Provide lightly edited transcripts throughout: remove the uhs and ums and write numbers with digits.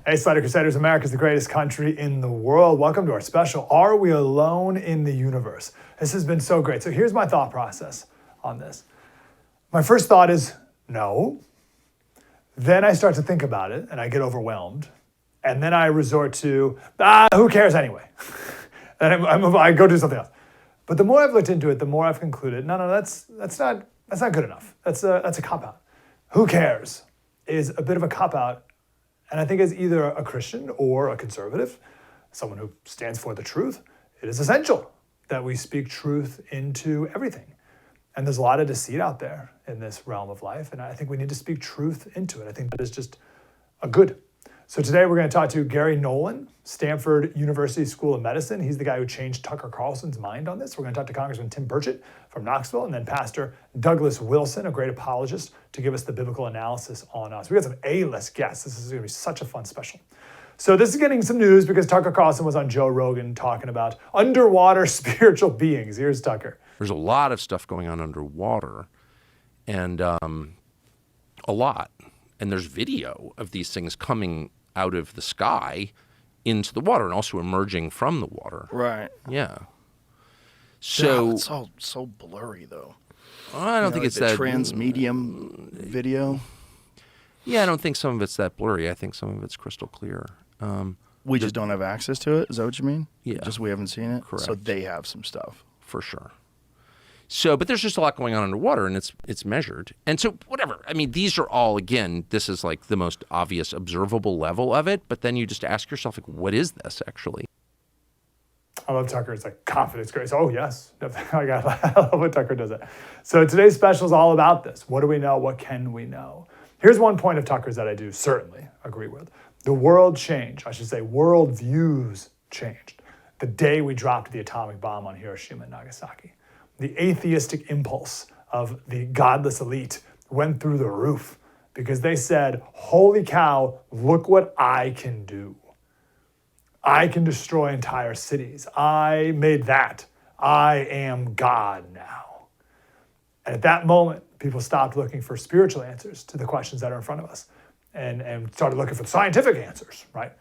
Hey, Slater Crusaders, America's the greatest country in the world. Welcome to our special, Are We Alone in the Universe? This has been so great. So here's my thought process on this. My first thought is no. Then I start to think about it and I get overwhelmed. And then I resort to, who cares anyway? And I go do something else. But the more I've looked into it, the more I've concluded, no, that's not good enough. That's a cop-out. Who cares is a bit of a cop-out. And I think as either a Christian or a conservative, someone who stands for the truth, it is essential that we speak truth into everything. And there's a lot of deceit out there in this realm of life, and I think we need to speak truth into it. I think that is just a good. So today we're going to talk to Garry Nolan, Stanford University School of Medicine. He's the guy who changed Tucker Carlson's mind on this. We're going to talk to Congressman Tim Burchett from Knoxville, and then Pastor Douglas Wilson, a great apologist, to give us the biblical analysis on us. We got some A-list guests. This is going to be such a fun special. So this is getting some news because Tucker Carlson was on Joe Rogan talking about underwater spiritual beings. Here's Tucker. There's a lot of stuff going on underwater, and a lot. And there's video of these things coming out of the sky into the water and also emerging from the water. Right. Yeah. So it's all so blurry, though. I don't think like it's the that transmedium video. Yeah, I don't think some of it's that blurry. I think some of it's crystal clear. We just don't have access to it. Is that what you mean? Yeah. Just we haven't seen it. Correct. So they have some stuff for sure. So, but there's just a lot going on underwater, and it's measured. And so, whatever. I mean, these are all, again, this is like the most obvious observable level of it. But then you just ask yourself, like, what is this actually? I love Tucker. It's like confidence grace. Oh, yes. I love what Tucker does it. So today's special is all about this. What do we know? What can we know? Here's one point of Tucker's that I do certainly agree with. The world changed. I should say world views changed the day we dropped the atomic bomb on Hiroshima and Nagasaki. The atheistic impulse of the godless elite went through the roof because they said, holy cow, look what I can do. I can destroy entire cities. I made that. I am God now. And at that moment, people stopped looking for spiritual answers to the questions that are in front of us and started looking for the scientific answers, right?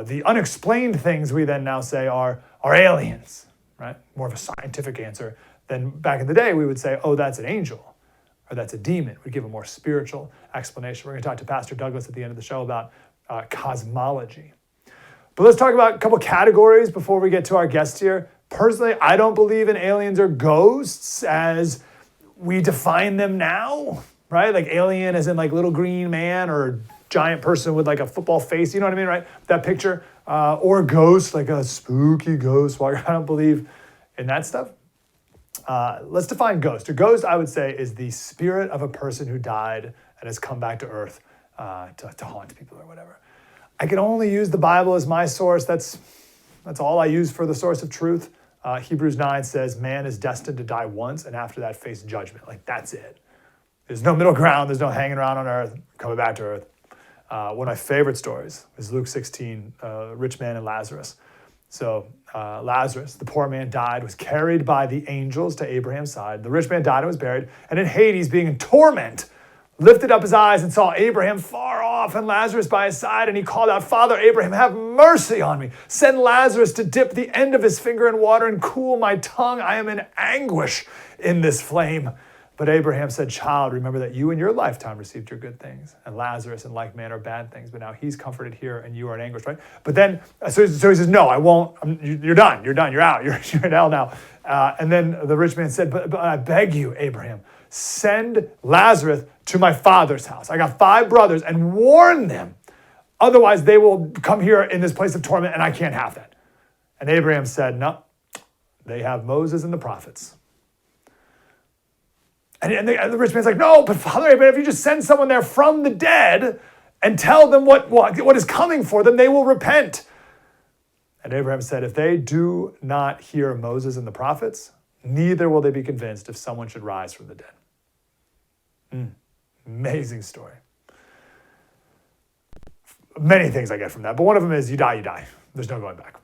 The unexplained things we then now say are aliens, right? More of a scientific answer. Then back in the day, we would say, oh, that's an angel or that's a demon. We'd give a more spiritual explanation. We're going to talk to Pastor Douglas at the end of the show about cosmology. But let's talk about a couple categories before we get to our guest here. Personally, I don't believe in aliens or ghosts as we define them now, right? Like alien as in like little green man or giant person with like a football face, you know what I mean, right? That picture. Or ghost, like a spooky ghost. Well, I don't believe in that stuff. Let's define ghost. A ghost, I would say, is the spirit of a person who died and has come back to earth to haunt people or whatever. I can only use the Bible as my source. That's all I use for the source of truth. Hebrews 9 says, man is destined to die once and after that face judgment. Like, that's it. There's no middle ground. There's no hanging around on earth, coming back to earth. One of my favorite stories is Luke 16, rich man and Lazarus. So Lazarus, the poor man, died, was carried by the angels to Abraham's side. The rich man died and was buried. And in Hades, being in torment, lifted up his eyes and saw Abraham far off and Lazarus by his side. And he called out, Father Abraham, have mercy on me. Send Lazarus to dip the end of his finger in water and cool my tongue. I am in anguish in this flame. But Abraham said, child, remember that you in your lifetime received your good things, and Lazarus in like manner bad things. But now he's comforted here, and you are in anguish, right? But then, so he says, no, I won't. You're done. You're out. You're in hell now. And then the rich man said, but I beg you, Abraham, send Lazarus to my father's house. I got 5 brothers, and warn them. Otherwise, they will come here in this place of torment, and I can't have that. And Abraham said, no, they have Moses and the prophets. And the rich man's like, no, but Father Abraham, if you just send someone there from the dead and tell them what is coming for them, they will repent. And Abraham said, if they do not hear Moses and the prophets, neither will they be convinced if someone should rise from the dead. Amazing story. Many things I get from that, but one of them is you die, you die. There's no going back.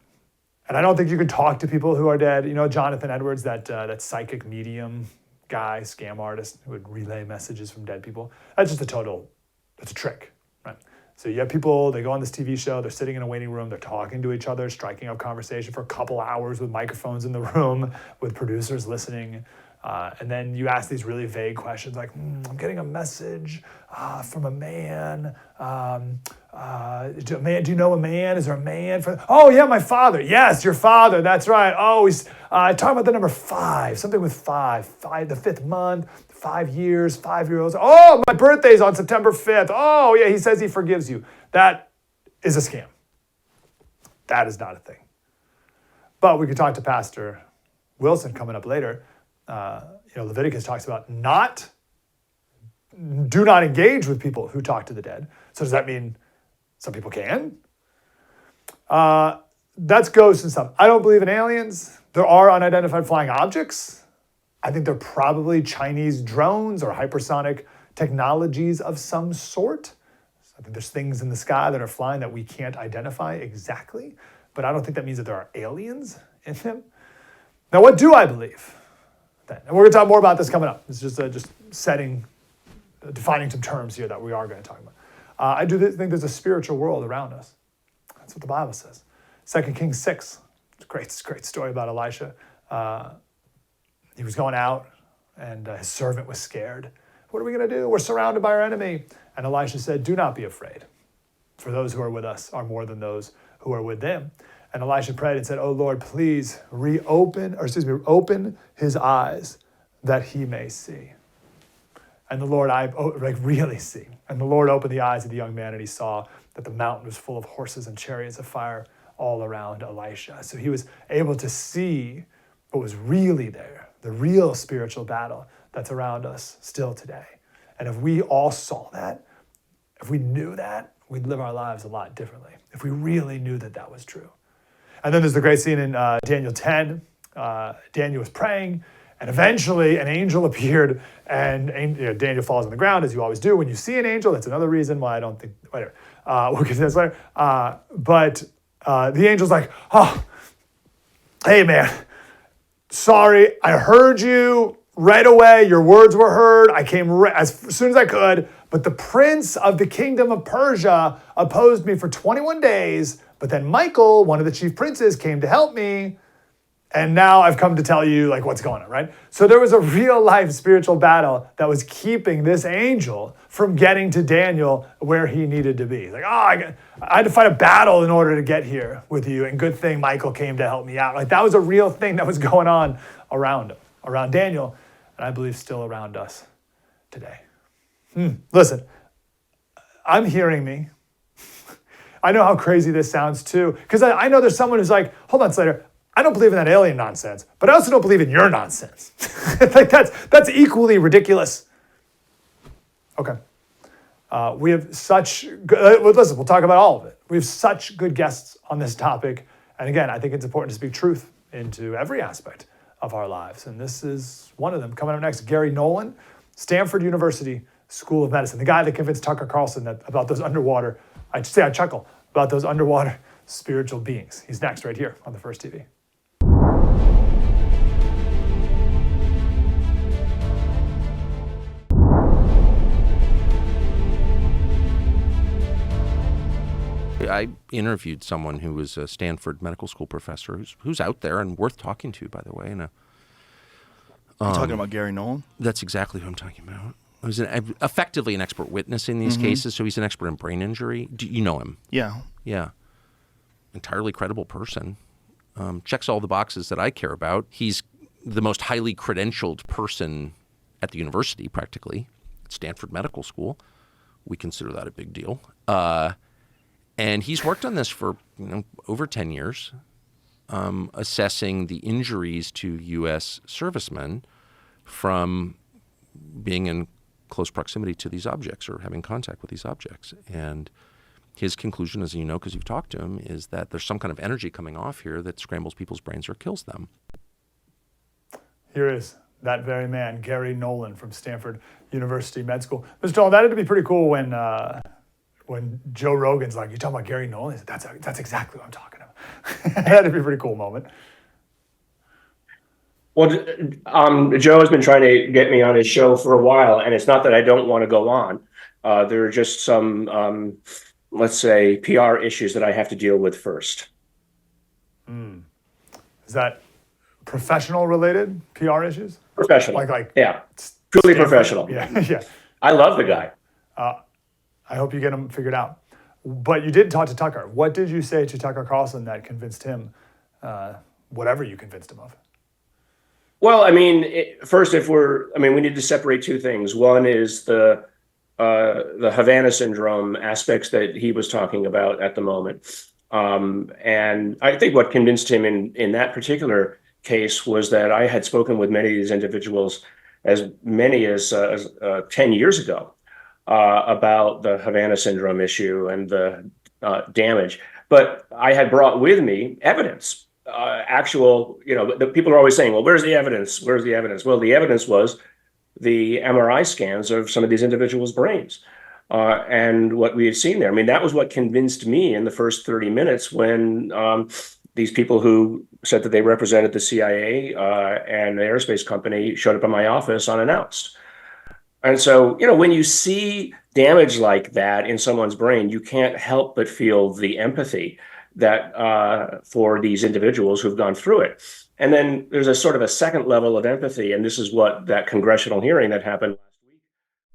And I don't think you can talk to people who are dead. You know, Jonathan Edwards, that psychic medium guy, scam artist who would relay messages from dead people. That's just that's a trick, right? So you have people, they go on this TV show, they're sitting in a waiting room, they're talking to each other, striking up conversation for a couple hours with microphones in the room, with producers listening. And then you ask these really vague questions like, I'm getting a message from a man. Do you know a man? Is there a man? Oh, yeah, my father. Yes, your father. That's right. Oh, he's talking about the number 5, something with 5, the 5th month, 5 years, 5-year-olds. Oh, my birthday's on September 5th. Oh, yeah, he says he forgives you. That is a scam. That is not a thing. But we could talk to Pastor Wilson coming up later. Leviticus talks about do not engage with people who talk to the dead. So does that mean some people can? That's ghosts and stuff. I don't believe in aliens. There are unidentified flying objects. I think they're probably Chinese drones or hypersonic technologies of some sort. I think there's things in the sky that are flying that we can't identify exactly, but I don't think that means that there are aliens in them. Now, what do I believe? And we're going to talk more about this coming up. It's just defining some terms here that we are going to talk about. I do think there's a spiritual world around us. That's what the Bible says. 2 Kings 6, it's a great story about Elisha. He was going out, and his servant was scared. What are we going to do? We're surrounded by our enemy. And Elisha said, do not be afraid, for those who are with us are more than those who are with them. And Elisha prayed and said, oh Lord, please open his eyes that he may see. And the Lord, really see. And the Lord opened the eyes of the young man, and he saw that the mountain was full of horses and chariots of fire all around Elisha. So he was able to see what was really there, the real spiritual battle that's around us still today. And if we all saw that, if we knew that, we'd live our lives a lot differently, if we really knew that that was true. And then there's the great scene in Daniel 10. Daniel was praying, and eventually an angel appeared, and Daniel falls on the ground, as you always do when you see an angel. That's another reason why I don't think, whatever. We'll get to this later. But the angel's like, oh, hey, man, sorry, I heard you right away. Your words were heard. I came as soon as I could, but the prince of the kingdom of Persia opposed me for 21 days. But then Michael, one of the chief princes, came to help me. And now I've come to tell you what's going on, right? So there was a real life spiritual battle that was keeping this angel from getting to Daniel where he needed to be. I had to fight a battle in order to get here with you. And good thing Michael came to help me out. That was a real thing that was going on around him, around Daniel, and I believe still around us today. Listen, I'm hearing me. I know how crazy this sounds too, because I know there's someone who's like, hold on, Slater, I don't believe in that alien nonsense, but I also don't believe in your nonsense. That's equally ridiculous. Okay. We have such good, listen, we'll talk about all of it. We have such good guests on this topic. And again, I think it's important to speak truth into every aspect of our lives. And this is one of them. Coming up next, Garry Nolan, Stanford University School of Medicine, the guy that convinced Tucker Carlson about those underwater, I chuckle, about those underwater spiritual beings. He's next right here on the First TV. I interviewed someone who was a Stanford medical school professor who's out there and worth talking to, by the way. And You talking about Garry Nolan? That's exactly who I'm talking about. He's effectively an expert witness in these cases, so he's an expert in brain injury. Do you know him? Yeah. Yeah. Entirely credible person. Checks all the boxes that I care about. He's the most highly credentialed person at the university, practically, at Stanford Medical School. We consider that a big deal. And he's worked on this for over 10 years, assessing the injuries to U.S. servicemen from being in close proximity to these objects or having contact with these objects. And his conclusion, as you know because you've talked to him, is that there's some kind of energy coming off here that scrambles people's brains or kills them. Here is that very man, Garry Nolan from Stanford University Med School. Mr. Nolan, that had to be pretty cool when Joe Rogan's like, you talking about Garry Nolan? He said, that's exactly what I'm talking about. That had to be a pretty cool moment. Well, Joe has been trying to get me on his show for a while, and it's not that I don't want to go on. There are just some let's say, PR issues that I have to deal with first. Is that professional related PR issues? Professional. Yeah. Truly Stanford? professional. Yeah, yeah. I love the guy. I hope you get them figured out. But you did talk to Tucker. What did you say to Tucker Carlson that convinced him, whatever you convinced him of? Well, I mean, first, we need to separate two things. One is the Havana syndrome aspects that he was talking about at the moment. And I think what convinced him in that particular case was that I had spoken with many of these individuals, as many as 10 years ago, about the Havana syndrome issue and the damage. But I had brought with me evidence, the people are always saying, well, where's the evidence? Where's the evidence? Well, the evidence was the MRI scans of some of these individuals' brains. And what we had seen there. I mean, that was what convinced me in the first 30 minutes when these people who said that they represented the CIA and the aerospace company showed up in my office unannounced. And so, when you see damage like that in someone's brain, you can't help but feel the empathy that for these individuals who've gone through it. And then there's a sort of a second level of empathy, and this is what that congressional hearing that happened last week,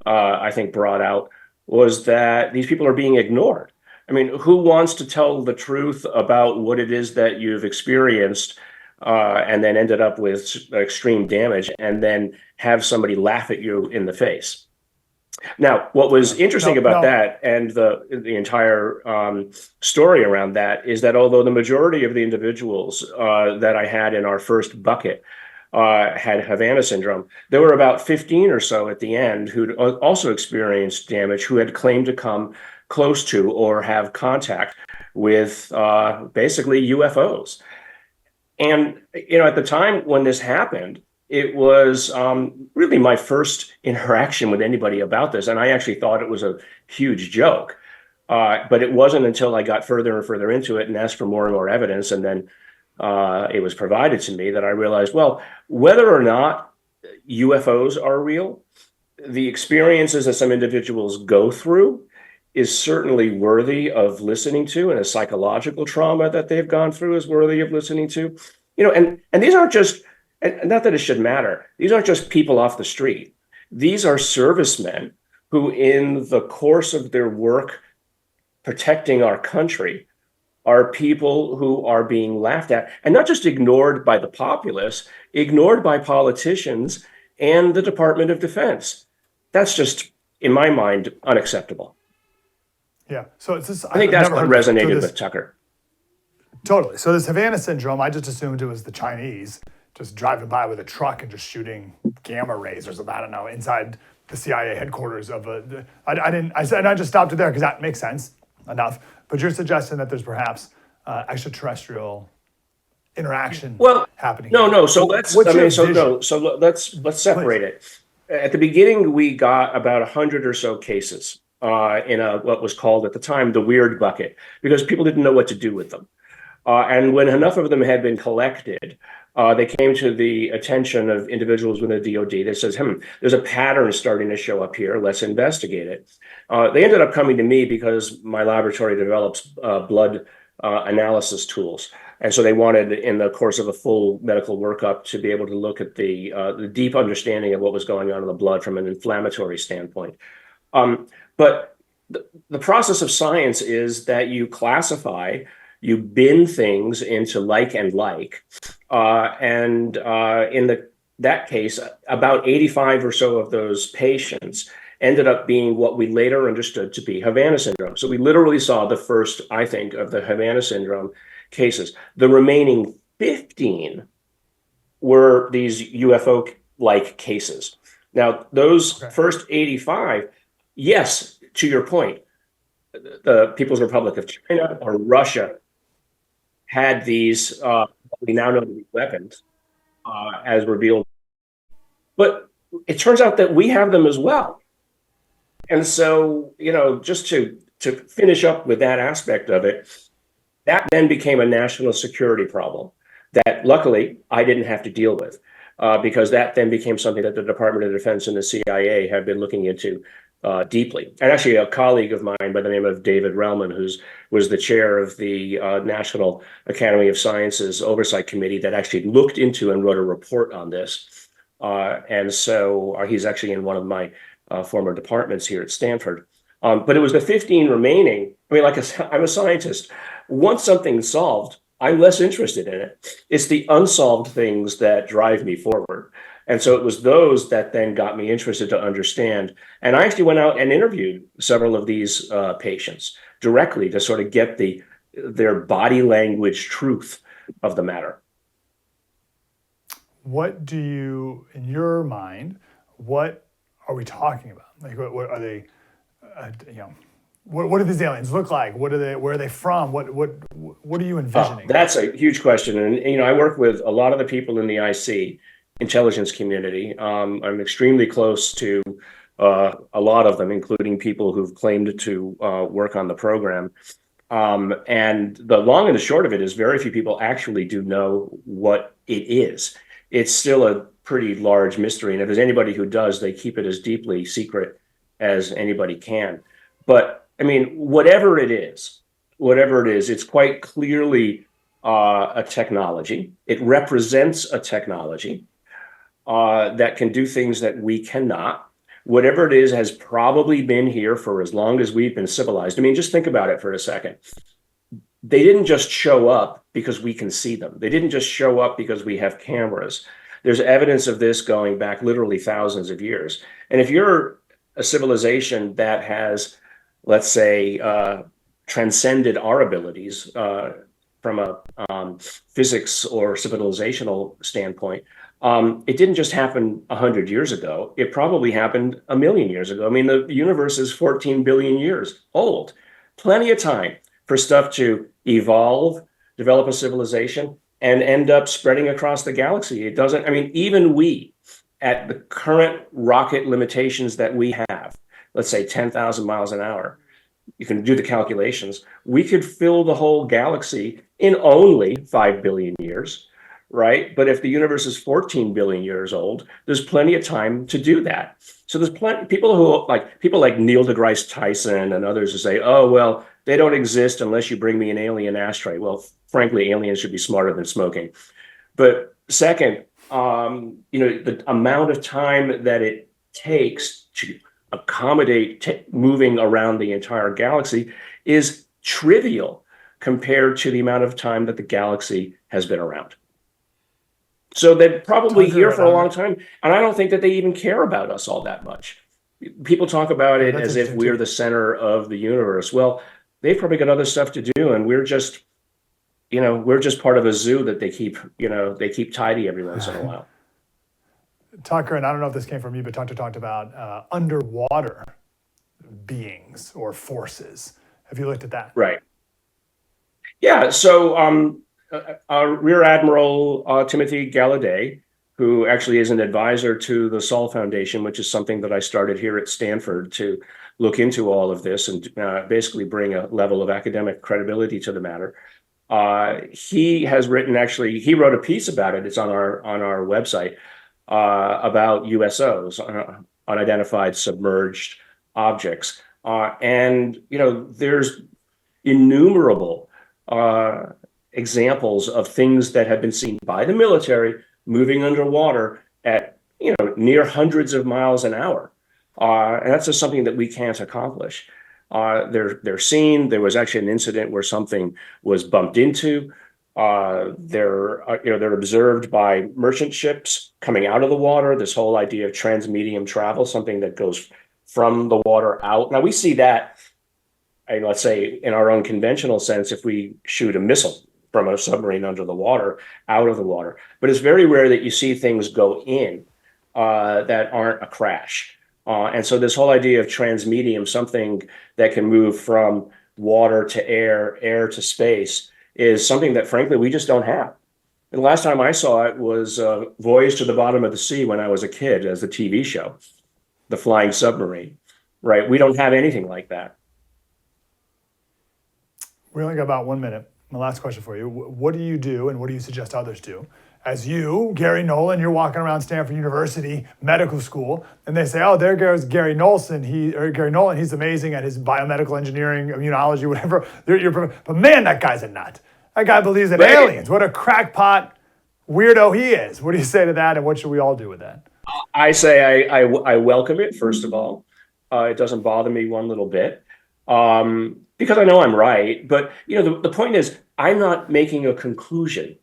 I think, brought out, was that these people are being ignored. I mean, who wants to tell the truth about what it is that you've experienced and then ended up with extreme damage and then have somebody laugh at you in the face? Now, what was interesting about that and the entire story around that is that although the majority of the individuals that I had in our first bucket had Havana syndrome, there were about 15 or so at the end who'd also experienced damage, who had claimed to come close to or have contact with basically UFOs. And, at the time when this happened, it was really my first interaction with anybody about this. And I actually thought it was a huge joke. But it wasn't until I got further and further into it and asked for more and more evidence, and then it was provided to me, that I realized, well, whether or not UFOs are real, the experiences that some individuals go through is certainly worthy of listening to, and a psychological trauma that they've gone through is worthy of listening to. And these aren't just, and not that it should matter, these aren't just people off the street. These are servicemen who, in the course of their work protecting our country, are people who are being laughed at, and not just ignored by the populace, ignored by politicians and the Department of Defense. That's just, in my mind, unacceptable. Yeah. So it's this, I think that's what resonated with Tucker. Totally. So this Havana syndrome, I just assumed it was the Chinese just driving by with a truck and just shooting gamma rays or something, I don't know, inside the CIA headquarters of I just stopped it there because that makes sense enough. But you're suggesting that there's perhaps extraterrestrial interaction happening. No. So let's separate it. At the beginning, we got about 100 or so cases in what was called at the time the weird bucket, because people didn't know what to do with them. And when enough of them had been collected, they came to the attention of individuals within the DoD that says, there's a pattern starting to show up here. Let's investigate it. They ended up coming to me because my laboratory develops blood analysis tools. And so they wanted, in the course of a full medical workup, to be able to look at the deep understanding of what was going on in the blood from an inflammatory standpoint. But the process of science is that you classify, you bin things into like and like. And in that case, about 85 or so of those patients ended up being what we later understood to be Havana syndrome. So we literally saw the first, I think, of the Havana syndrome cases. The remaining 15 were these UFO-like cases. Now, those first 85, yes, to your point, the People's Republic of China or Russia had these, we now know to be weapons, as revealed. But it turns out that we have them as well. And so, just to finish up with that aspect of it, that then became a national security problem that luckily I didn't have to deal with, because that then became something that the Department of Defense and the CIA have been looking into deeply. And actually, a colleague of mine by the name of David Relman, was the chair of the National Academy of Sciences Oversight Committee that actually looked into and wrote a report on this. And so he's actually in one of my former departments here at Stanford. But it was the 15 remaining. I mean, I'm a scientist. Once something's solved, I'm less interested in it. It's the unsolved things that drive me forward. And so it was those that then got me interested to understand. And I actually went out and interviewed several of these patients directly to sort of get their body language truth of the matter. What do you, in your mind, what are we talking about? Like, what are they, what do these aliens look like? What are they, where are they from? What are you envisioning? That's a huge question. And, I work with a lot of the people in the IC intelligence community. I'm extremely close to a lot of them, including people who've claimed to work on the program. And the long and the short of it is very few people actually do know what it is. It's still a pretty large mystery. And if there's anybody who does, they keep it as deeply secret as anybody can. But I mean, whatever it is, it's quite clearly a technology. It represents a technology that can do things that we cannot. Whatever it is has probably been here for as long as we've been civilized. I mean, just think about it for a second. They didn't just show up because we can see them. They didn't just show up because we have cameras. There's evidence of this going back literally thousands of years. And if you're a civilization that has, let's say, transcended our abilities from a physics or civilizational standpoint, it didn't just happen 100 years ago. It probably happened 1 million years ago. I mean, the universe is 14 billion years old. Plenty of time for stuff to evolve, develop a civilization, and end up spreading across the galaxy. It doesn't, I mean, even we, at the current rocket limitations that we have, let's say 10,000 miles an hour, you can do the calculations, we could fill the whole galaxy in only 5 billion years, right? But if the universe is 14 billion years old, there's plenty of time to do that. So there's plenty people like Neil deGrasse Tyson and others who say, oh, well, they don't exist unless you bring me an alien asteroid. Well, frankly, aliens should be smarter than smoking. But second, the amount of time that it takes to accommodate moving around the entire galaxy is trivial compared to the amount of time that the galaxy has been around. So they're probably here for a long time, and I don't think that they even care about us all that much. People talk about it as if we're the center of the universe. Well, they've probably got other stuff to do, and we're just part of a zoo that they keep tidy every once in a while. Tucker, and I don't know if this came from you, but Tucker talked about underwater beings or forces. Have you looked at that? Right. Yeah. So Rear Admiral Timothy Gallaudet, who actually is an advisor to the Sol Foundation, which is something that I started here at Stanford to look into all of this and basically bring a level of academic credibility to the matter. He has written, he wrote a piece about it. It's on our website about USOs, unidentified submerged objects. And there's innumerable examples of things that have been seen by the military moving underwater at near hundreds of miles an hour. And that's just something that we can't accomplish. They're seen. There was actually an incident where something was bumped into. They're observed by merchant ships coming out of the water. This whole idea of transmedium travel, something that goes from the water out. Now we see that, let's say, in our own conventional sense, if we shoot a missile from a submarine under the water, out of the water. But it's very rare that you see things go in that aren't a crash. And so this whole idea of transmedium, something that can move from water to air, air to space, is something that, frankly, we just don't have. And the last time I saw it was Voyage to the Bottom of the Sea when I was a kid as the TV show, The Flying Submarine, right? We don't have anything like that. We only got about 1 minute. My last question for you. What do you do and what do you suggest others do as you, Garry Nolan, you're walking around Stanford University Medical School, and they say, oh, there goes Garry Nolan, he's amazing at his biomedical engineering, immunology, whatever. But man, that guy's a nut. That guy believes in aliens. What a crackpot weirdo he is. What do you say to that, and what should we all do with that? I say I welcome it, first of all. It doesn't bother me one little bit, because I know I'm right. But the point is, I'm not making a conclusion.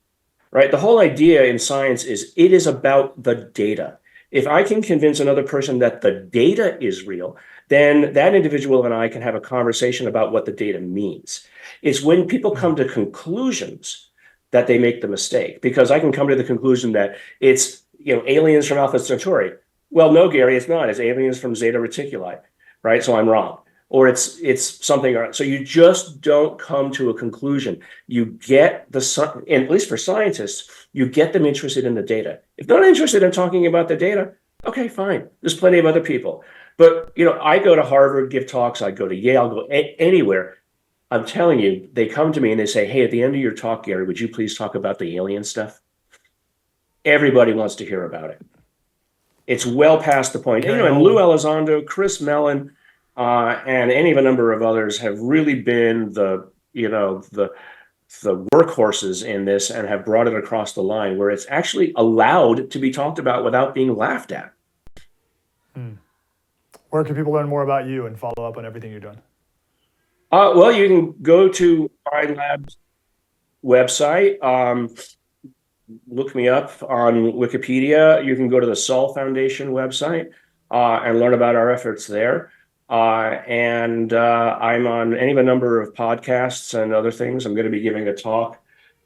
Right? The whole idea in science is it is about the data. If I can convince another person that the data is real, then that individual and I can have a conversation about what the data means. It's when people come to conclusions that they make the mistake, because I can come to the conclusion that it's aliens from Alpha Centauri. Well, no, Gary, it's not. It's aliens from Zeta Reticuli, right? So I'm wrong. Or it's something. So you just don't come to a conclusion. You get and at least for scientists, you get them interested in the data. If they're not interested in talking about the data, okay, fine. There's plenty of other people. But I go to Harvard, give talks. I go to Yale, go anywhere. I'm telling you, they come to me and they say, "Hey, at the end of your talk, Gary, would you please talk about the alien stuff?" Everybody wants to hear about it. It's well past the point. And Lou Elizondo, Chris Mellon, and any of a number of others have really been the workhorses in this and have brought it across the line where it's actually allowed to be talked about without being laughed at. Where can people learn more about you and follow up on everything you're doing? Well, you can go to Mind Lab's website. Look me up on Wikipedia. You can go to the Sol Foundation website and learn about our efforts there. And I'm on any of a number of podcasts and other things. I'm going to be giving a talk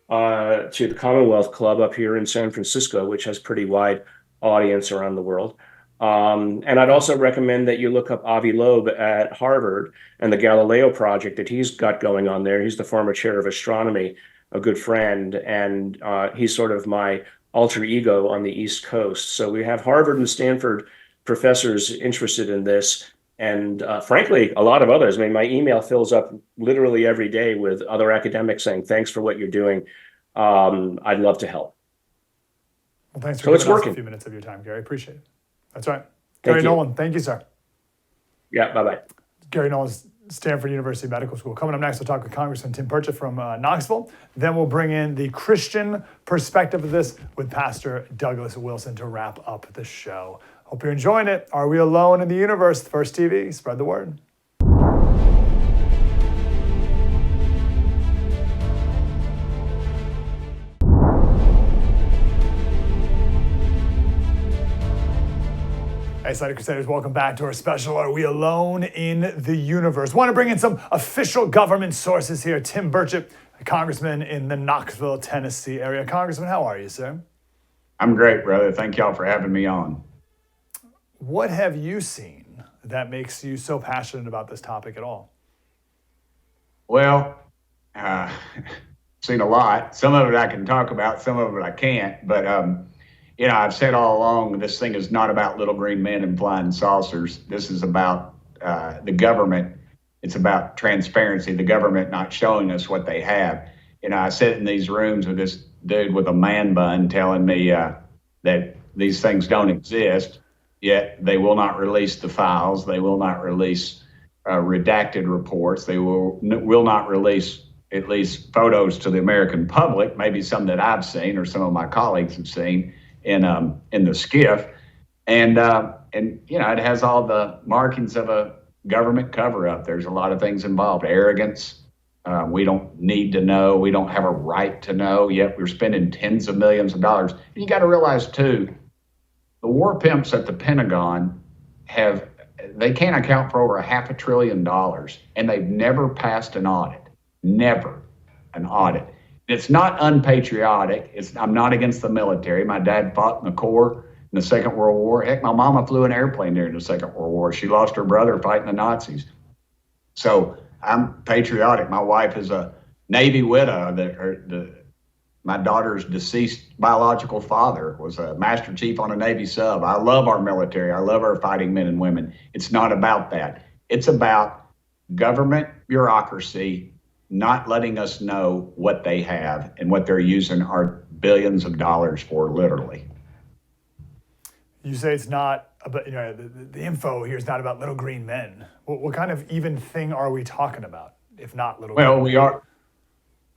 to the Commonwealth Club up here in San Francisco, which has pretty wide audience around the world. And I'd also recommend that you look up Avi Loeb at Harvard and the Galileo project that he's got going on there. He's the former chair of astronomy, a good friend, and he's sort of my alter ego on the East Coast. So we have Harvard and Stanford professors interested in this. And frankly, a lot of others. I mean, my email fills up literally every day with other academics saying, "Thanks for what you're doing. I'd love to help." Well, thanks for giving us a few minutes of your time, Gary. Appreciate it. That's right. Garry Nolan, thank you, sir. Yeah, bye-bye. Garry Nolan, Stanford University Medical School. Coming up next, we'll talk with Congressman Tim Burchett from Knoxville. Then we'll bring in the Christian perspective of this with Pastor Douglas Wilson to wrap up the show. Hope you're enjoying it. Are we alone in the universe? First TV, spread the word. Hey, Slater Crusaders, welcome back to our special, Are We Alone in the Universe? Want to bring in some official government sources here. Tim Burchett, a congressman in the Knoxville, Tennessee area. Congressman, how are you, sir? I'm great, brother. Thank y'all for having me on. What have you seen that makes you so passionate about this topic at all? Well, seen a lot. Some of it I can talk about, some of it I can't. But, I've said all along, this thing is not about little green men and flying saucers. This is about the government. It's about transparency, the government not showing us what they have. I sit in these rooms with this dude with a man bun telling me that these things don't exist. Yet they will not release the files. They will not release redacted reports. They will not release at least photos to the American public, maybe some that I've seen or some of my colleagues have seen in the SCIF. And it has all the markings of a government cover-up. There's a lot of things involved. Arrogance. We don't need to know. We don't have a right to know. Yet we're spending tens of millions of dollars. And you got to realize, too, the war pimps at the Pentagon they can't account for over $500 billion, and they've never passed an audit. Never an audit. It's not unpatriotic. I'm not against the military. My dad fought in the Corps in the Second World War. Heck, my mama flew an airplane during the Second World War. She lost her brother fighting the Nazis. So I'm patriotic. My wife is a Navy widow. My daughter's deceased biological father was a master chief on a Navy sub. I love our military. I love our fighting men and women. It's not about that. It's about government bureaucracy not letting us know what they have and what they're using our billions of dollars for, literally. You say it's not about, the info here is not about little green men. What kind of even thing are we talking about, if not little green men? Well, we are.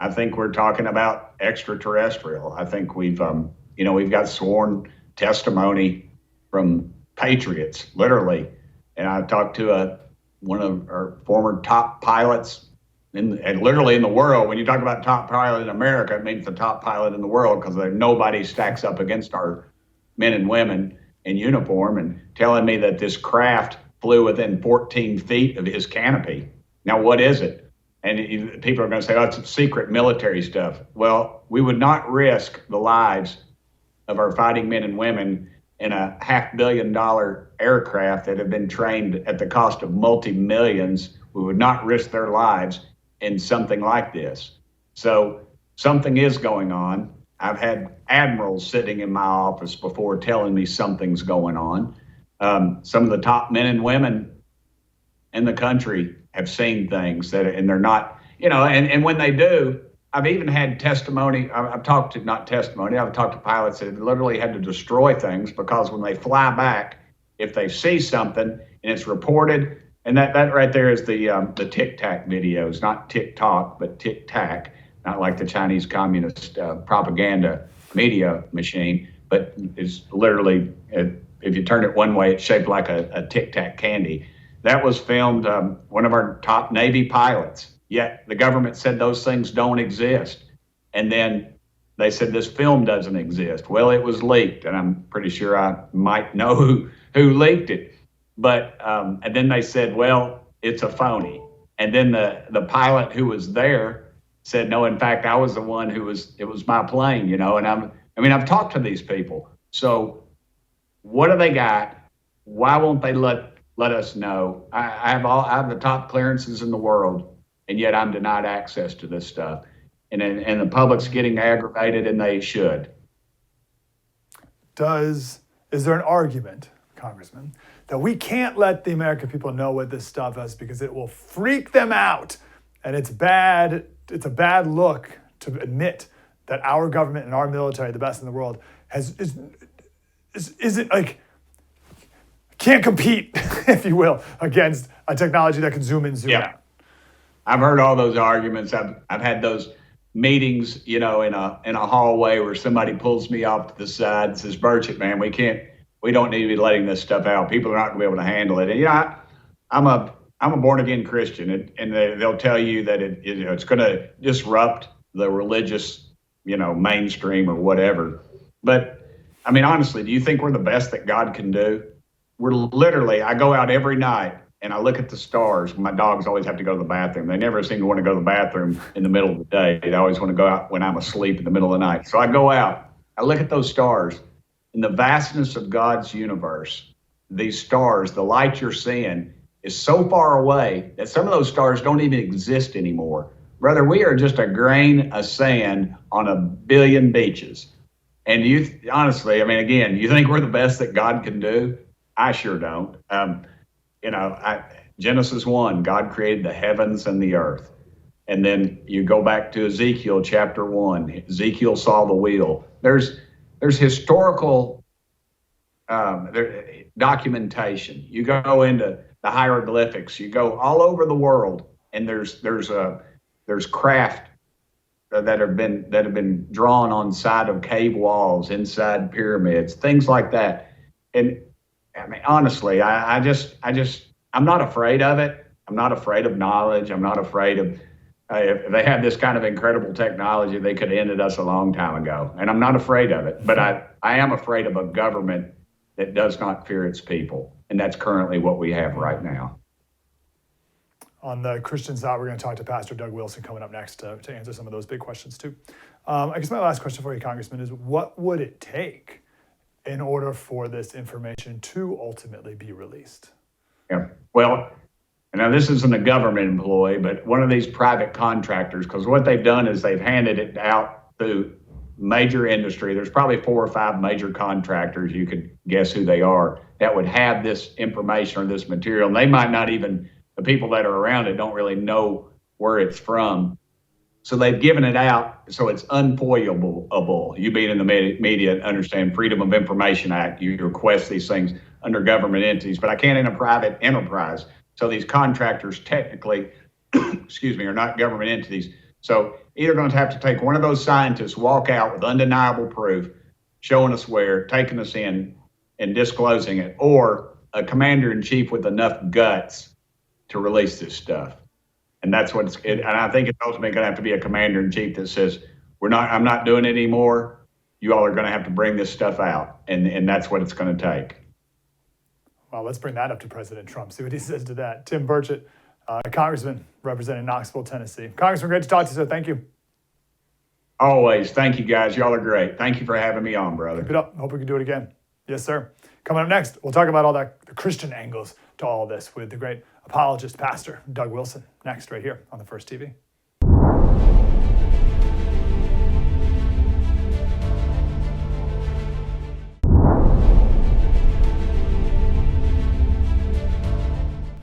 I think we're talking about extraterrestrial. I think we've got sworn testimony from patriots, literally. And I talked to one of our former top pilots and literally in the world. When you talk about top pilot in America, it means the top pilot in the world, because nobody stacks up against our men and women in uniform, and telling me that this craft flew within 14 feet of his canopy. Now, what is it? And people are going to say, oh, it's secret military stuff. Well, we would not risk the lives of our fighting men and women in a $500 million aircraft that have been trained at the cost of multi-millions. We would not risk their lives in something like this. So something is going on. I've had admirals sitting in my office before telling me something's going on. Some of the top men and women in the country have seen things and they're not, and when they do, I've even had testimony. I've talked to pilots that literally had to destroy things because when they fly back, if they see something and it's reported, and that right there is the Tic Tac videos, not TikTok, but Tic Tac, not like the Chinese communist propaganda media machine, but it's literally, if you turn it one way, it's shaped like a Tic Tac candy. That was filmed, one of our top Navy pilots. Yet the government said those things don't exist. And then they said this film doesn't exist. Well, it was leaked, and I'm pretty sure I might know who leaked it. But and then they said, well, it's a phony. And then the pilot who was there said, no, in fact, I was the one it was my plane, and I've talked to these people. So what do they got? Why won't they let us know? I have the top clearances in the world, and yet I'm denied access to this stuff. And the public's getting aggravated, and they should. Is there an argument, Congressman, that we can't let the American people know what this stuff is because it will freak them out? And it's bad. It's a bad look to admit that our government and our military, the best in the world, isn't like, can't compete, if you will, against a technology that can zoom in, zoom out. I've heard all those arguments. I've had those meetings, in a hallway where somebody pulls me off to the side and says, Burchett, man, we don't need to be letting this stuff out. People are not going to be able to handle it. And I'm a born again Christian, and they'll tell you that it's going to disrupt the religious, mainstream or whatever. But I mean, honestly, do you think we're the best that God can do? We're literally, I go out every night and I look at the stars. My dogs always have to go to the bathroom. They never seem to want to go to the bathroom in the middle of the day. They always want to go out when I'm asleep in the middle of the night. So I go out, I look at those stars. In the vastness of God's universe, these stars, the light you're seeing is so far away that some of those stars don't even exist anymore. Brother, we are just a grain of sand on a billion beaches. And honestly, I mean, again, you think we're the best that God can do? I sure don't. Genesis 1, God created the heavens and the earth. And then you go back to Ezekiel chapter 1. Ezekiel saw the wheel. There's historical documentation. You go into the hieroglyphics. You go all over the world, and there's craft that have been drawn on side of cave walls, inside pyramids, things like that. And I mean, honestly, I'm not afraid of it. I'm not afraid of knowledge. I'm not afraid of, if they had this kind of incredible technology, they could have ended us a long time ago. And I'm not afraid of it, but I am afraid of a government that does not fear its people. And that's currently what we have right now. On the Christian side, we're going to talk to Pastor Doug Wilson coming up next to answer some of those big questions too. I guess my last question for you, Congressman, is what would it take in order for this information to ultimately be released? Yeah. Well, now this isn't a government employee, but one of these private contractors, because what they've done is they've handed it out to major industry. There's probably 4 or 5 major contractors, you could guess who they are, that would have this information or this material. And they might not even, the people that are around it don't really know where it's from. So they've given it out so it's unfoilable. You being in the media understand Freedom of Information Act. You request these things under government entities, but I can't in a private enterprise. So these contractors technically, excuse me, are not government entities. So either going to have to take one of those scientists, walk out with undeniable proof, showing us where, taking us in, and disclosing it, or a commander-in-chief with enough guts to release this stuff. And that's what and I think it's ultimately going to have to be a commander-in-chief that says, I'm not doing it anymore. You all are going to have to bring this stuff out. And that's what it's going to take. Well, let's bring that up to President Trump, see what he says to that. Tim Burchett, Congressman representing Knoxville, Tennessee. Congressman, great to talk to you, sir. Thank you. Always. Thank you, guys. Y'all are great. Thank you for having me on, brother. Keep it up. Hope we can do it again. Yes, sir. Coming up next, we'll talk about all the Christian angles to all of this with the great apologist, pastor Doug Wilson. Next, right here on the First TV.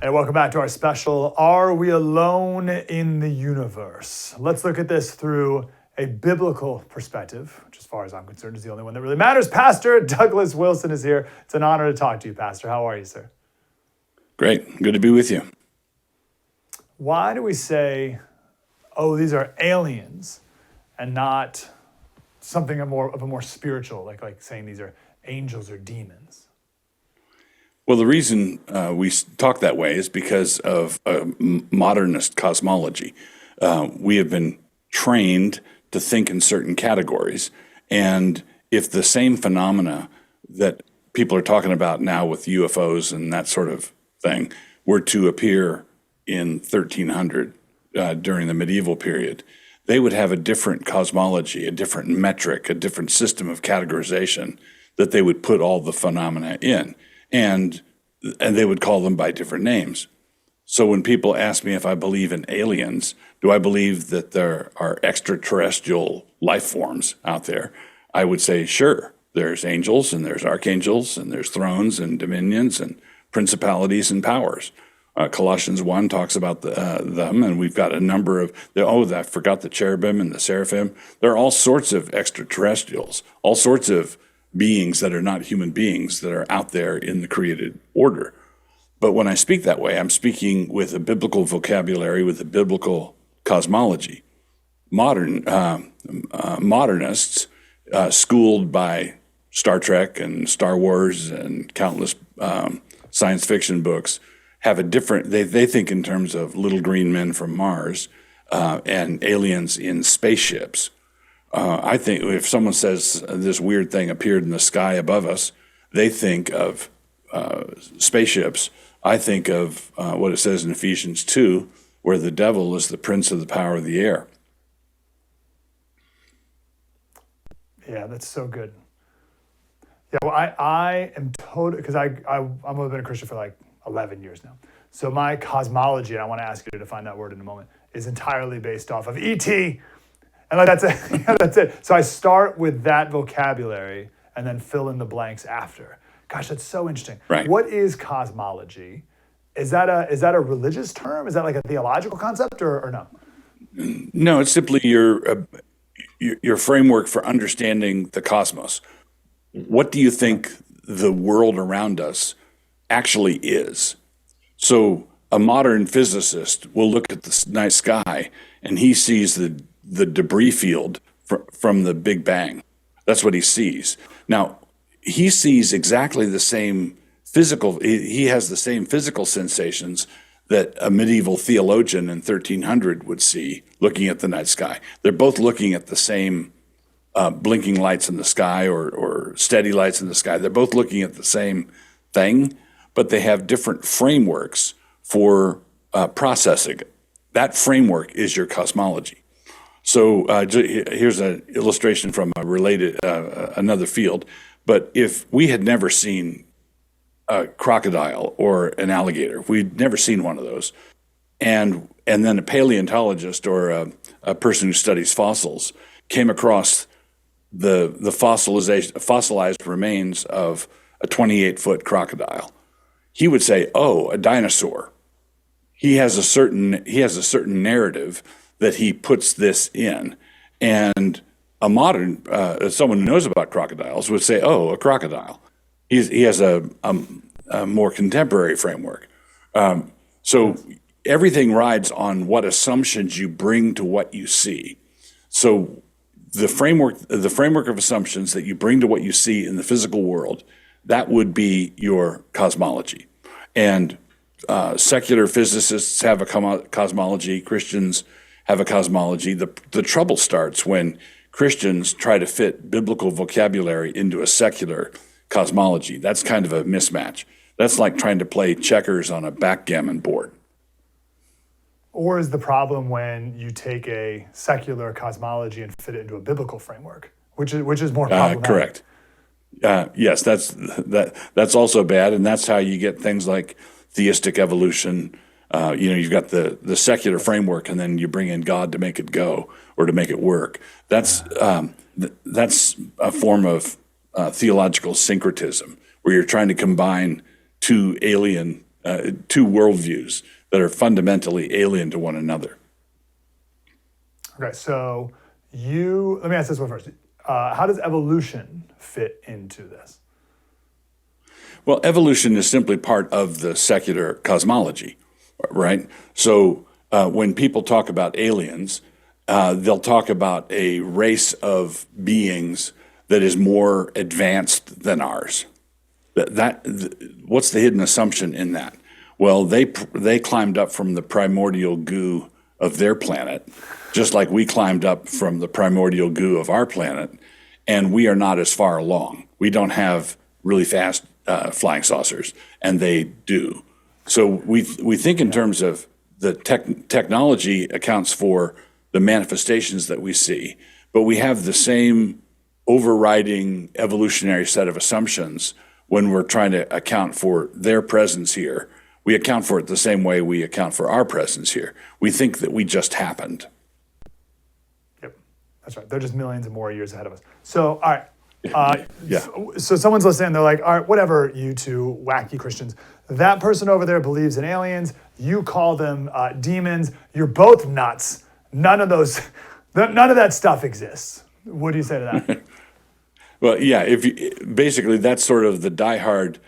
And welcome back to our special, Are We Alone in the Universe? Let's look at this through a biblical perspective, which as far as I'm concerned is the only one that really matters. Pastor Douglas Wilson is here. It's an honor to talk to you, Pastor. How are you, sir? Great. Good to be with you. Why do we say, oh, these are aliens and not something of a more spiritual, like saying these are angels or demons? Well, the reason we talk that way is because of modernist cosmology. We have been trained to think in certain categories. And if the same phenomena that people are talking about now with UFOs and that sort of thing were to appear in 1300 during the medieval period, they would have a different cosmology, a different metric, a different system of categorization that they would put all the phenomena in. And they would call them by different names. So when people ask me if I believe in aliens, do I believe that there are extraterrestrial life forms out there? I would say, sure. There's angels and there's archangels and there's thrones and dominions and principalities and powers. Colossians 1 talks about them, and we've got a number of, I forgot the cherubim and the seraphim. There are all sorts of extraterrestrials, all sorts of beings that are not human beings that are out there in the created order. But when I speak that way, I'm speaking with a biblical vocabulary, with a biblical cosmology. Modernists, schooled by Star Trek and Star Wars and countless science fiction books, have a different, they think in terms of little green men from Mars and aliens in spaceships. I think if someone says this weird thing appeared in the sky above us, they think of spaceships. I think of what it says in Ephesians 2, where the devil is the prince of the power of the air. Yeah, that's so good. Yeah, well, I am totally, because I've been a Christian for like 11 years now. So my cosmology, and I want to ask you to define that word in a moment, is entirely based off of E.T., and like, that's it. Yeah, that's it. So I start with that vocabulary and then fill in the blanks after. Gosh, that's so interesting. Right. What is cosmology? Is that a religious term? Is that like a theological concept or no? No, it's simply your framework for understanding the cosmos. What do you think the world around us actually is? So a modern physicist will look at the night sky and he sees the debris field from the Big Bang. That's what he sees. Now, he sees exactly the same he has the same physical sensations that a medieval theologian in 1300 would see looking at the night sky. They're both looking at the same blinking lights in the sky or steady lights in the sky. They're both looking at the same thing, but they have different frameworks for processing it. That framework is your cosmology. So here's an illustration from a related another field. But if we had never seen a crocodile or an alligator, if we'd never seen one of those, and then a paleontologist or a person who studies fossils came across the fossilized remains of a 28-foot crocodile, he would say, "Oh, a dinosaur." He has a certain narrative that he puts this in. And a modern, someone who knows about crocodiles would say, oh, a crocodile. He has a more contemporary framework. So everything rides on what assumptions you bring to what you see. So the framework of assumptions that you bring to what you see in the physical world, that would be your cosmology. And secular physicists have a cosmology. Christians have a cosmology. The trouble starts when Christians try to fit biblical vocabulary into a secular cosmology. That's kind of a mismatch. That's like trying to play checkers on a backgammon board. Or is the problem when you take a secular cosmology and fit it into a biblical framework, which is more problematic? Correct. Yes, that's also bad, and that's how you get things like theistic evolution. You've got the secular framework, and then you bring in God to make it go or to make it work. That's a form of theological syncretism, where you're trying to combine two worldviews that are fundamentally alien to one another. Okay, so let me ask this one first. How does evolution fit into this? Well, evolution is simply part of the secular cosmology, right? So when people talk about aliens, they'll talk about a race of beings that is more advanced than ours. What's the hidden assumption in that? Well, they climbed up from the primordial goo of their planet, just like we climbed up from the primordial goo of our planet, and we are not as far along. We don't have really fast flying saucers, and they do. So we think in terms of the technology accounts for the manifestations that we see, but we have the same overriding evolutionary set of assumptions when we're trying to account for their presence here. We account for it the same way we account for our presence here. We think that we just happened. Yep, that's right. They're just millions of more years ahead of us. So, all right. Yeah. So someone's listening, they're like, all right, whatever, you two wacky Christians. That person over there believes in aliens. You call them demons. You're both nuts. None of that stuff exists. What do you say to that? Well, yeah, basically that's sort of the diehard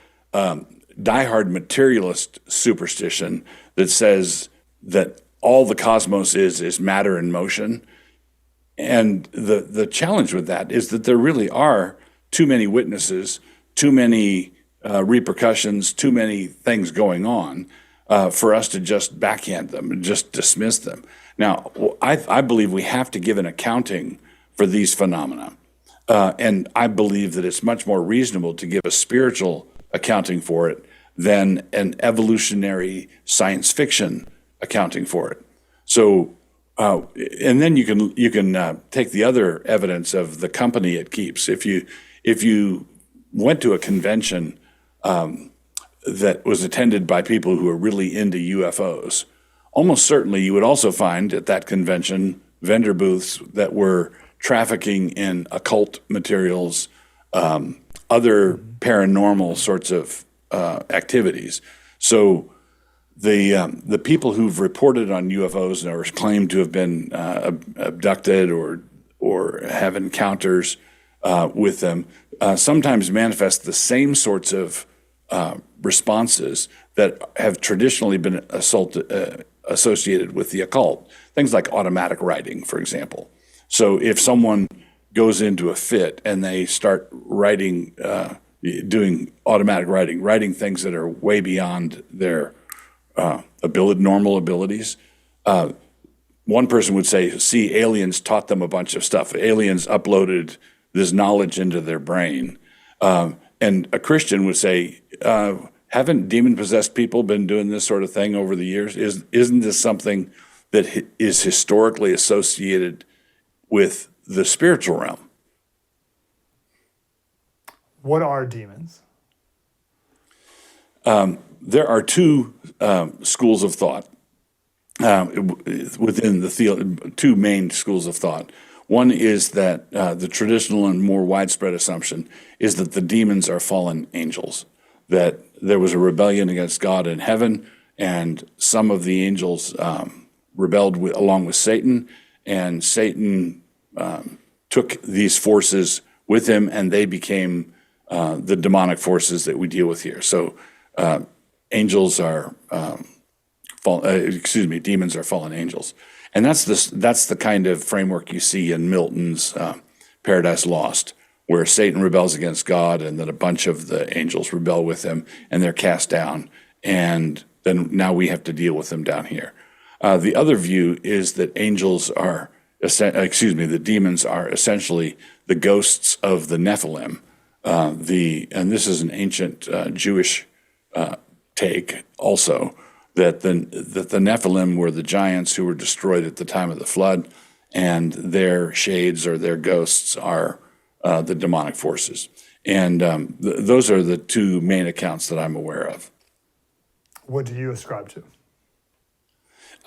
materialist superstition that says that all the cosmos is matter in motion. And the challenge with that is that there really are too many witnesses, too many repercussions, too many things going on for us to just backhand them and just dismiss them. Now, I believe we have to give an accounting for these phenomena. And I believe that it's much more reasonable to give a spiritual accounting for it than an evolutionary science fiction accounting for it. So, and then you can take the other evidence of the company it keeps. If you went to a convention that was attended by people who are really into UFOs, almost certainly you would also find at that convention vendor booths that were trafficking in occult materials, other paranormal sorts of activities. So the people who've reported on UFOs or claimed to have been abducted or have encounters with them sometimes manifest the same sorts of responses that have traditionally been associated with the occult. Things like automatic writing, for example. So if someone goes into a fit and they start writing, doing automatic writing things that are way beyond their normal abilities, one person would say, see, aliens taught them a bunch of stuff. Aliens uploaded this knowledge into their brain. And a Christian would say, haven't demon-possessed people been doing this sort of thing over the years? Isn't this something that is historically associated with the spiritual realm? What are demons? There are two schools of thought within the two main schools of thought. One is that the traditional and more widespread assumption is that the demons are fallen angels, that there was a rebellion against God in heaven, and some of the angels rebelled along with Satan, and Satan took these forces with him, and they became the demonic forces that we deal with here. So angels are, demons are fallen angels. And that's the kind of framework you see in Milton's Paradise Lost, where Satan rebels against God, and then a bunch of the angels rebel with him, and they're cast down. And then now we have to deal with them down here. The other view is that the demons are essentially the ghosts of the Nephilim. And this is an ancient Jewish take also, that the Nephilim were the giants who were destroyed at the time of the flood, and their shades or their ghosts are the demonic forces. And those are the two main accounts that I'm aware of. What do you ascribe to?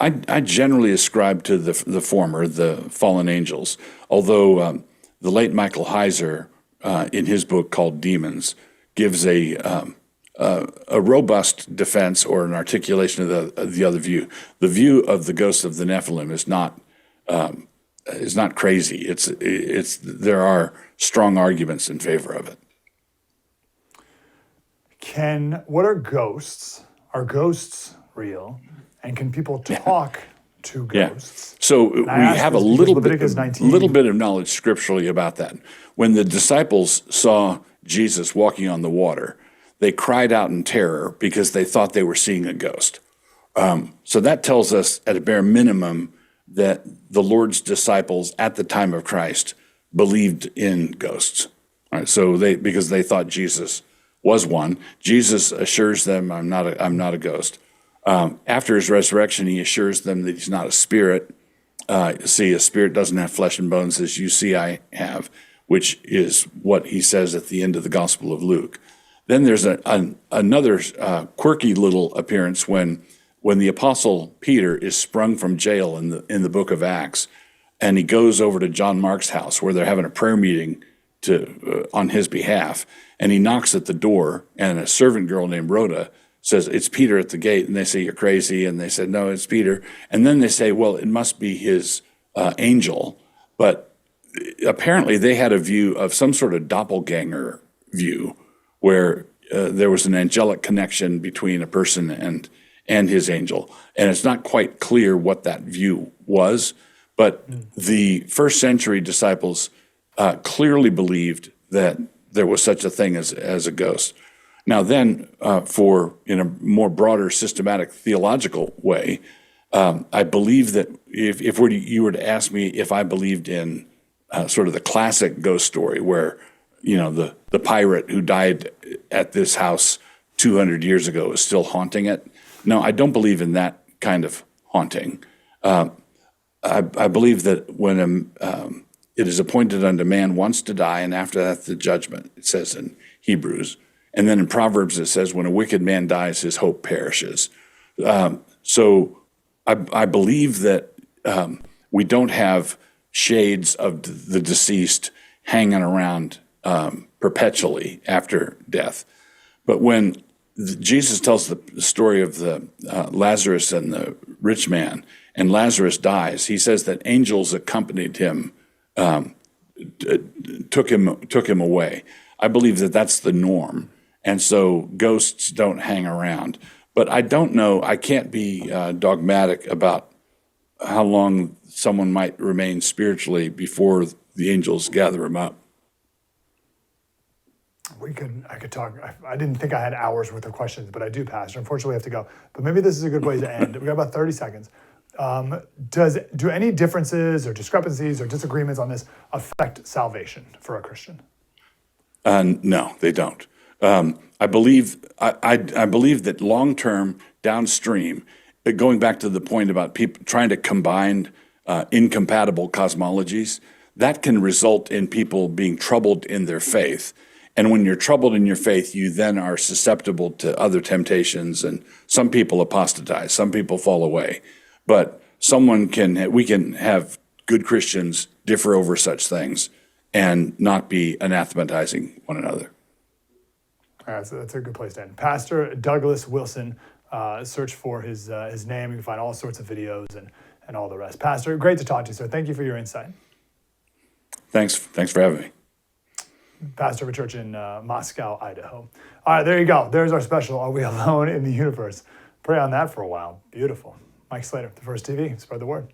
I generally ascribe to the former, the fallen angels, although the late Michael Heiser, in his book called Demons, gives a robust defense or an articulation of the other view. The view of the ghosts of the Nephilim is not crazy. There are strong arguments in favor of it. What are ghosts? Are ghosts real? And can people talk to ghosts? Yeah. So we have a little bit of knowledge scripturally about that. When the disciples saw Jesus walking on the water, they cried out in terror because they thought they were seeing a ghost. So that tells us, at a bare minimum, that the Lord's disciples at the time of Christ believed in ghosts. All right, so because they thought Jesus was one. Jesus assures them, I'm not a ghost. After his resurrection, he assures them that he's not a spirit. See, a spirit doesn't have flesh and bones, as you see I have, which is what he says at the end of the Gospel of Luke. Then there's another quirky little appearance when the Apostle Peter is sprung from jail in the book of Acts, and he goes over to John Mark's house where they're having a prayer meeting on his behalf, and he knocks at the door, and a servant girl named Rhoda says, "It's Peter at the gate," and they say, "You're crazy," and they said, "No, it's Peter," and then they say, "Well, it must be his angel," but apparently they had a view of some sort of doppelganger view where there was an angelic connection between a person and his angel, and it's not quite clear what that view was, but the first century disciples clearly believed that there was such a thing as a ghost. Now then, in a more broader systematic theological way, I believe that if you were to ask me if I believed in sort of the classic ghost story where, the pirate who died at this house 200 years ago is still haunting it, no, I don't believe in that kind of haunting. I believe that when it is appointed unto man once to die, and after that the judgment, it says in Hebrews. And then in Proverbs it says, when a wicked man dies, his hope perishes. So I believe that we don't have shades of the deceased hanging around perpetually after death. But when Jesus tells the story of the Lazarus and the rich man, and Lazarus dies, he says that angels accompanied him, took him away. I believe that that's the norm. And so ghosts don't hang around. But I don't know, I can't be dogmatic about how long someone might remain spiritually before the angels gather him up. I could talk. I didn't think I had hours worth of questions, but I do, Pastor. Unfortunately, we have to go. But maybe this is a good way to end. We got about 30 seconds. Do any differences or discrepancies or disagreements on this affect salvation for a Christian? No, they don't. I believe that long term, downstream, going back to the point about people trying to combine incompatible cosmologies, that can result in people being troubled in their faith. And when you're troubled in your faith, you then are susceptible to other temptations, and some people apostatize, some people fall away. But we can have good Christians differ over such things and not be anathematizing one another. All right, so that's a good place to end. Pastor Douglas Wilson, search for his name. You can find all sorts of videos and all the rest. Pastor, great to talk to you, sir. Thank you for your insight. Thanks for having me. Pastor of a church in Moscow, Idaho. All right, there you go. There's our special, Are We Alone in the Universe? Pray on that for a while. Beautiful. Mike Slater, The First TV. Spread the word.